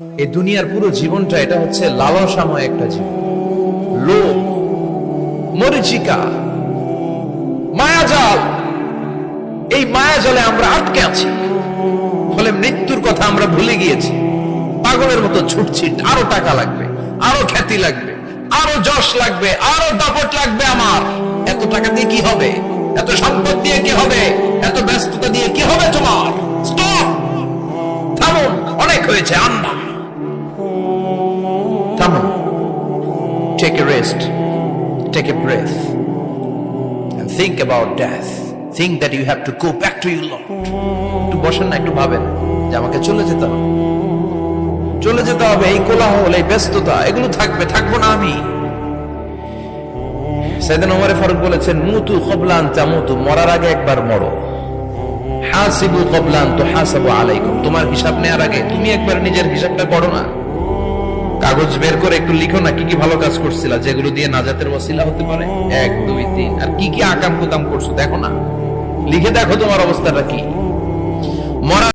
এই দুনিয়ার পুরো জীবনটা এটা হচ্ছে লালসাময় একটা জীবন, লোভ, মরিচিকা, মায়াজাল। এই মায়াজালে আমরা আটকে আছি, ফলে মৃত্যুর কথা আমরা ভুলে গিয়েছি। পাগলের মতো ছুটছি, আরো টাকা লাগবে, আরো খ্যাতি লাগবে, আরো যশ লাগবে, আরো দাপট লাগবে। আমার এত টাকা দিয়ে কি হবে? এত সম্পদ দিয়ে কি হবে? এত ব্যস্ততা দিয়ে কি হবে? তোমার স্টপ, থামুন, অনেক হয়েছে। আন্না, থামুন, take a rest, take a breath and think about death. Think that you have to go back to your Lord. একটু বসেন না, একটু ভাবেন যে আমাকে চলে যেতে হবে, চলে যেতে হবে। এই কোলাহল, এই ব্যস্ততা, এগুলো থাকবে, থাকবো না আমি। সাইয়েদনা ওমর ফারুক বলেছেন, মুতু ক্বাবলা আন তামুতু, মরার আগে একবার মরো। হাসিবু ক্বাবলা আন তুহাসাবু আলাইকুম, তোমার হিসাব নেওয়ার আগে তুমি একবার নিজের হিসাবটা করো না। কাগজ বের করে একটু লিখো না কি কি ভালো কাজ করছিলা, যেগুলো দিয়ে নাজাতের ওসিলা হতে পারে। 1 2 3, আর কি কি আকাম কুকাম করছো দেখো না, লিখে দেখো তোমার অবস্থাটা কি। মরা